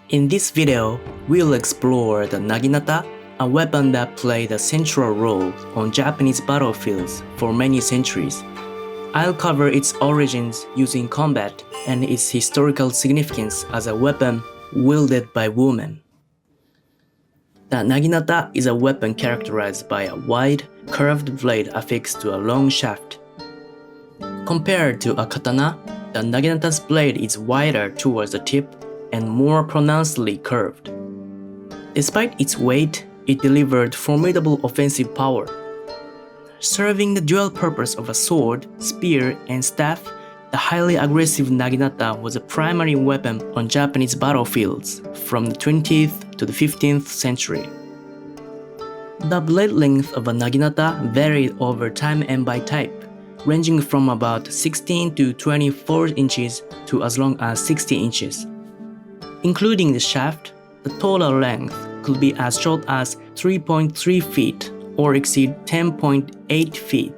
In this video, we'll explore the Naginata, a weapon that played a central role on Japanese battlefields for many centuries. I'll cover its origins using combat and its historical significance as a weapon wielded by women. The Naginata is a weapon characterized by a wide, curved blade affixed to a long shaft. Compared to a katana, the Naginata's blade is wider towards the tip and more pronouncedly curved. Despite its weight, it delivered formidable offensive power. Serving the dual purpose of a sword, spear, and staff, the highly aggressive Naginata was a primary weapon on Japanese battlefields from the 20th to the 15th century. The blade length of a Naginata varied over time and by type, ranging from about 16 to 24 inches to as long as 60 inches. Including the shaft, the total length could be as short as 3.3 feet or exceed 10.8 feet.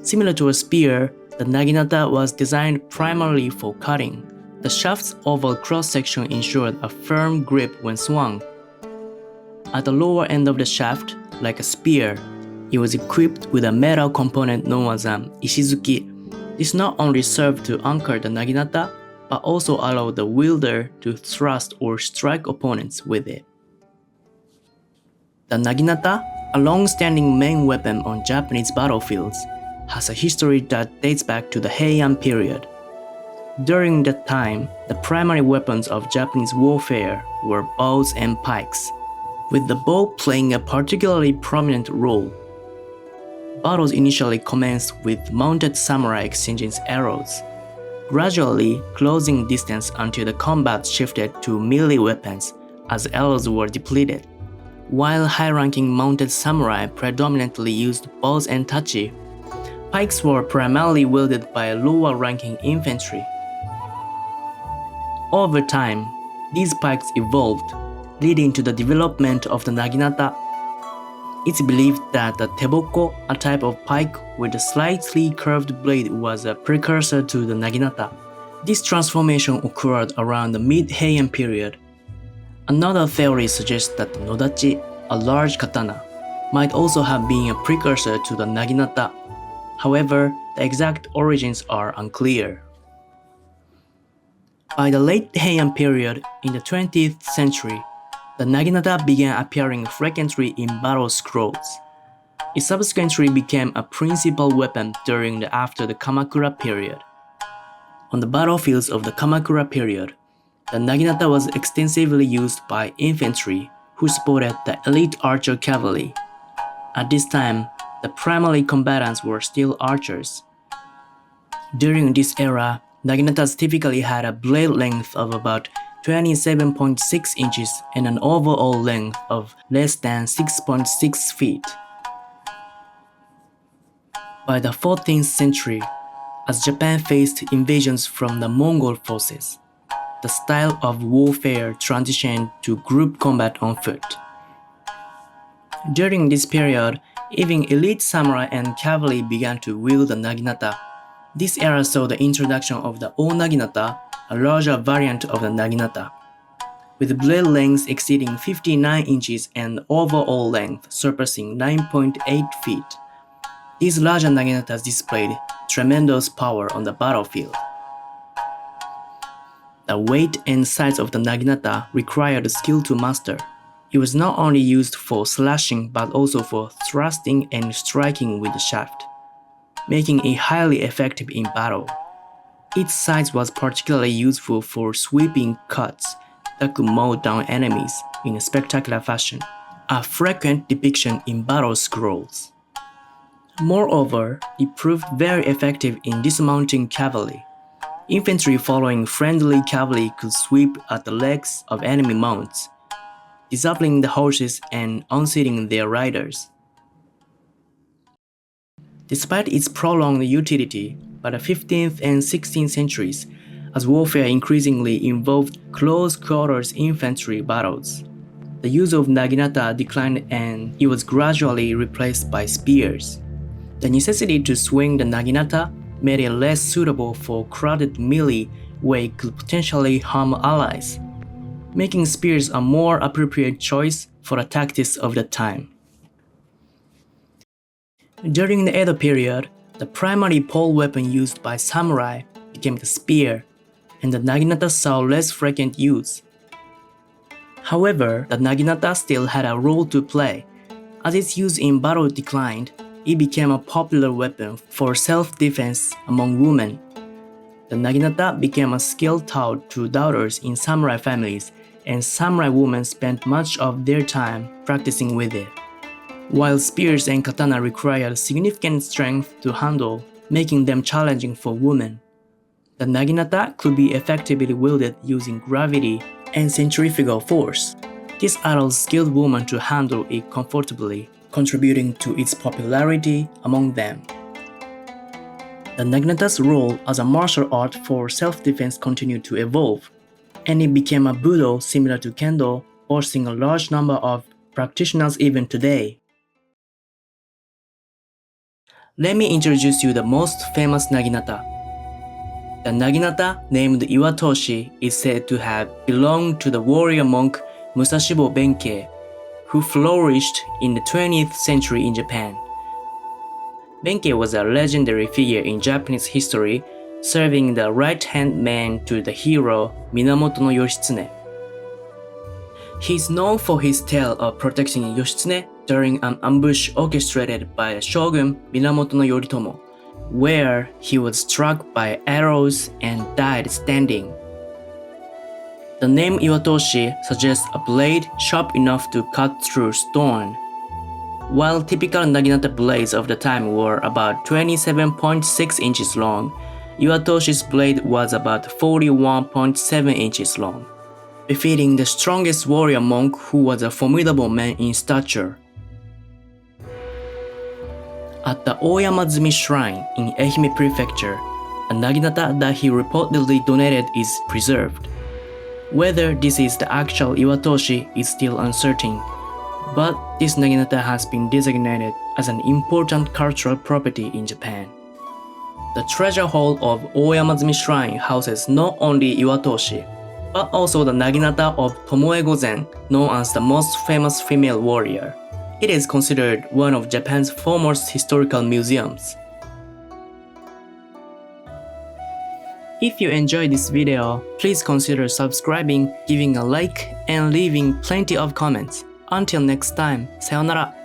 Similar to a spear, the Naginata was designed primarily for cutting. The shaft's oval cross-section ensured a firm grip when swung. At the lower end of the shaft, like a spear, it was equipped with a metal component known as an ishizuki. This not only served to anchor the Naginata, but also allowed the wielder to thrust or strike opponents with it. The Naginata, a long-standing main weapon on Japanese battlefields, has a history that dates back to the Heian period. During that time, the primary weapons of Japanese warfare were bows and pikes, with the bow playing a particularly prominent role. Battles initially commenced with mounted samurai exchanging arrows, gradually closing distance until the combat shifted to melee weapons as arrows were depleted. While high-ranking mounted samurai predominantly used bows and tachi, pikes were primarily wielded by lower-ranking infantry. Over time, these pikes evolved, leading to the development of the Naginata. It's believed that the teboko, a type of pike with a slightly curved blade, was a precursor to the Naginata. This transformation occurred around the mid-Heian period. Another theory suggests that the nodachi, a large katana, might also have been a precursor to the Naginata. However, the exact origins are unclear. By the late Heian period in the 20th century, the Naginata began appearing frequently in battle scrolls. It subsequently became a principal weapon during and after the Kamakura period. On the battlefields of the Kamakura period, the Naginata was extensively used by infantry who supported the elite archer cavalry. At this time, the primary combatants were still archers. During this era, Naginatas typically had a blade length of about 27.6 inches and an overall length of less than 6.6 feet. By the 14th century, as Japan faced invasions from the Mongol forces, the style of warfare transitioned to group combat on foot. During this period, even elite samurai and cavalry began to wield the Naginata. This era saw the introduction of the O-Naginata, a larger variant of the Naginata, with blade lengths exceeding 59 inches and overall length surpassing 9.8 feet. These larger Naginatas displayed tremendous power on the battlefield. The weight and size of the Naginata required skill to master. It was not only used for slashing but also for thrusting and striking with the shaft, making it highly effective in battle. Its size was particularly useful for sweeping cuts that could mow down enemies in a spectacular fashion, a frequent depiction in battle scrolls. Moreover, it proved very effective in dismounting cavalry. Infantry following friendly cavalry could sweep at the legs of enemy mounts, disabling the horses and unseating their riders. Despite its prolonged utility, by the 15th and 16th centuries, as warfare increasingly involved close-quarters infantry battles, the use of Naginata declined and it was gradually replaced by spears. The necessity to swing the Naginata made it less suitable for crowded melee where it could potentially harm allies. making spears a more appropriate choice for the tactics of the time. During the Edo period, the primary pole weapon used by samurai became the spear, and the naginata saw less frequent use. However, the naginata still had a role to play. As its use in battle declined, it became a popular weapon for self-defense among women. The naginata became a skill taught to daughters in samurai families, and samurai women spent much of their time practicing with it. While spears and katana required significant strength to handle, making them challenging for women, the naginata could be effectively wielded using gravity and centrifugal force. This allowed skilled women to handle it comfortably, contributing to its popularity among them. The naginata's role as a martial art for self-defense continued to evolve, and it became a budo similar to kendo, boasting a large number of practitioners even today. Let me introduce you the most famous naginata. The naginata, named Iwatoshi, is said to have belonged to the warrior monk Musashibo Benkei, who flourished in the 20th century in Japan. Benkei was a legendary figure in Japanese history, serving the right-hand man to the hero Minamoto no Yoshitsune. He is known for his tale of protecting Yoshitsune during an ambush orchestrated by the shogun Minamoto no Yoritomo, where he was struck by arrows and died standing. The name Iwatoshi suggests a blade sharp enough to cut through stone. While typical naginata blades of the time were about 27.6 inches long, Iwatoshi's blade was about 41.7 inches long, befitting the strongest warrior monk who was a formidable man in stature. At the Oyamazumi Shrine in Ehime Prefecture, a naginata that he reportedly donated is preserved. Whether this is the actual Iwatoshi is still uncertain, but this naginata has been designated as an important cultural property in Japan. The treasure hall of Oyamazumi Shrine houses not only Iwatoshi, but also the naginata of Tomoe Gozen, known as the most famous female warrior. It is considered one of Japan's foremost historical museums. If you enjoyed this video, please consider subscribing, giving a like, and leaving plenty of comments. Until next time, sayonara!